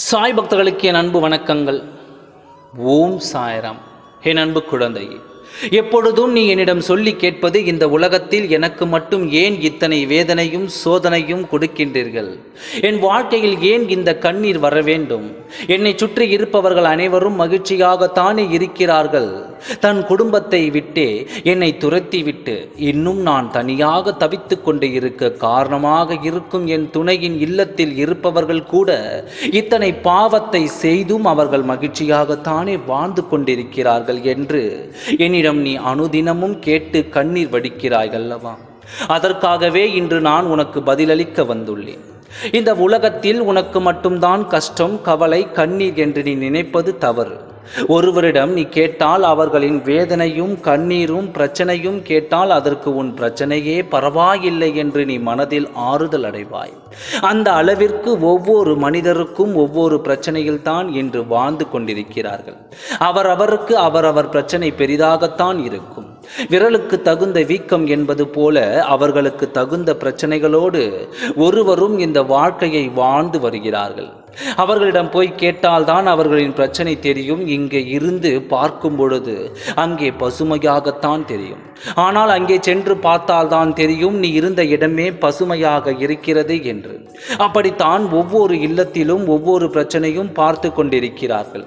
சாய் பக்தர்களுக்கு என் அன்பு வணக்கங்கள். ஓம் சாய்ராம். என் அன்பு குழந்தையே, எப்பொழுதும் நீ என்னிடம் சொல்லி கேட்பது, இந்த உலகத்தில் எனக்கு மட்டும் ஏன் இத்தனை வேதனையும் சோதனையும் கொடுக்கின்றீர்கள்? என் வாழ்க்கையில் ஏன் இந்த கண்ணீர் வர வேண்டும்? என்னை சுற்றி இருப்பவர்கள் அனைவரும் மகிழ்ச்சியாகத்தானே இருக்கிறார்கள். தன் குடும்பத்தை விட்டே என்னை துரத்தி விட்டு இன்னும் நான் தனியாக தவித்து கொண்டு இருக்க காரணமாக இருக்கும் என் துணையின் இல்லத்தில் இருப்பவர்கள் கூட இத்தனை பாவத்தை செய்தும் அவர்கள் மகிழ்ச்சியாகத்தானே வாழ்ந்து கொண்டிருக்கிறார்கள் என்று என்னிடம் நீ அனுதினமும் கேட்டு கண்ணீர் வடிக்கிறாய் அல்லவா? அதற்காகவே இன்று நான் உனக்கு பதிலளிக்க வந்துள்ளேன். இந்த உலகத்தில் உனக்கு மட்டும்தான் கஷ்டம், கவலை, கண்ணீர் என்று நீ நினைப்பது தவறு. ஒருவரிடம் நீ கேட்டால் அவர்களின் வேதனையும் கண்ணீரும் பிரச்சனையும் கேட்டால் அதற்கு உன் பிரச்சனையே பரவாயில்லை என்று நீ மனதில் ஆறுதல் அடைவாய். அந்த அளவிற்கு ஒவ்வொரு மனிதருக்கும் ஒவ்வொரு பிரச்சனையில் தான் இன்று வாழ்ந்து கொண்டிருக்கிறார்கள். அவரவருக்கு அவரவர் பிரச்சனை பெரிதாகத்தான் இருக்கும். விரலுக்கு தகுந்த வீக்கம் என்பது போல அவர்களுக்கு தகுந்த பிரச்சனைகளோடு ஒருவரும் இந்த வாழ்க்கையை வாழ்ந்து வருகிறார்கள். அவர்களிடம் போய் கேட்டால்தான் அவர்களின் பிரச்சனை தெரியும். இங்கே இருந்து பார்க்கும் பொழுது அங்கே பசுமையாகத்தான் தெரியும். ஆனால் அங்கே சென்று பார்த்தால்தான் தெரியும் நீ இருந்த இடமே பசுமையாக இருக்கிறது என்று. அப்படித்தான் ஒவ்வொரு இல்லத்திலும் ஒவ்வொரு பிரச்சனையும் பார்த்து கொண்டிருக்கிறார்கள்.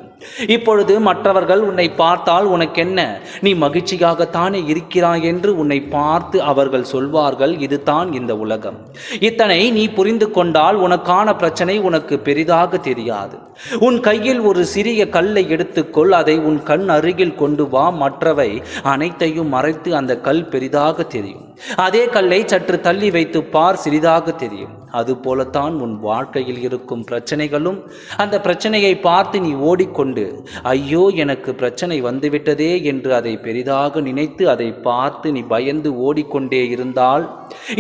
இப்பொழுது மற்றவர்கள் உன்னை பார்த்தால் உனக்கென்ன, நீ மகிழ்ச்சியாகத்தானே இருக்கிறாய் என்று உன்னை பார்த்து அவர்கள் சொல்வார்கள். இதுதான் இந்த உலகம். இத்தனை நீ புரிந்து கொண்டால் உனக்கான பிரச்சனை உனக்கு பெரிதாக தெரியாது. உன் கையில் ஒரு சிறிய கல்லை எடுத்துக்கொள், அதை உன் கண் அருகில் கொண்டு வா. மற்றவை அனைத்தையும் மறைத்து அந்த கல் பெரிதாக தெரியும். அதே கல்லை சற்று தள்ளி வைத்து பார், சிறிதாக தெரியும். அதுபோலத்தான் உன் வாழ்க்கையில் இருக்கும் பிரச்சனைகளும். அந்த பிரச்சனையை பார்த்து நீ ஓடிக்கொண்டு ஐயோ எனக்கு பிரச்சனை வந்துவிட்டதே என்று அதை பெரிதாக நினைத்து அதை பார்த்து நீ பயந்து ஓடிக்கொண்டே இருந்தால்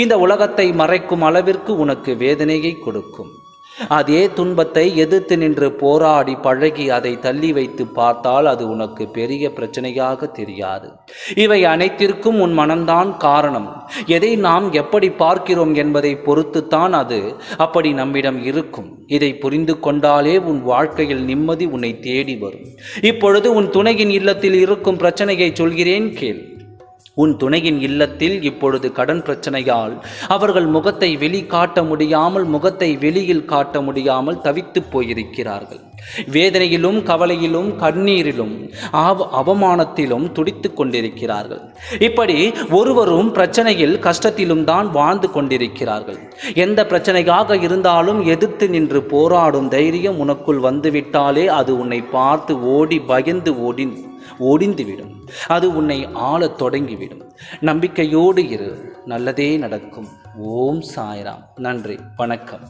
இந்த உலகத்தை மறைக்கும் அளவிற்கு உனக்கு வேதனையை கொடுக்கும். அதே துன்பத்தை எதிர்த்து நின்று போராடி பழகி அதை தள்ளி வைத்து பார்த்தால் அது உனக்கு பெரிய பிரச்சனையாக தெரியாது. இவை அனைத்திற்கும் உன் மனம்தான் காரணம். எதை நாம் எப்படி பார்க்கிறோம் என்பதை பொறுத்துத்தான் அது அப்படி நம்மிடம் இருக்கும். இதை புரிந்து கொண்டாலே உன் வாழ்க்கையில் நிம்மதி உன்னை தேடி வரும். இப்பொழுது உன் துணையின் இல்லத்தில் இருக்கும் பிரச்சனையை சொல்கிறேன், கேள். உன் துணையின் இல்லத்தில் இப்பொழுது கடன் பிரச்சனையால் அவர்கள் முகத்தை வெளிக்காட்ட முடியாமல், முகத்தை வெளியில் காட்ட முடியாமல் தவித்து போயிருக்கிறார்கள். வேதனையிலும் கவலையிலும் கண்ணீரிலும் அவமானத்திலும் துடித்து கொண்டிருக்கிறார்கள். இப்படி ஒருவரும் பிரச்சனையில் கஷ்டத்திலும் தான் வாழ்ந்து கொண்டிருக்கிறார்கள். எந்த பிரச்சனையாக இருந்தாலும் எதிர்த்து நின்று போராடும் தைரியம் உனக்குள் வந்துவிட்டாலே அது உன்னை பார்த்து ஓடி பயந்து ஒடிந்துவிடும். அது உன்னை ஆளத் தொடங்கிவிடும். நம்பிக்கையோடு இரு, நல்லதே நடக்கும். ஓம் சாய்ராம். நன்றி, வணக்கம்.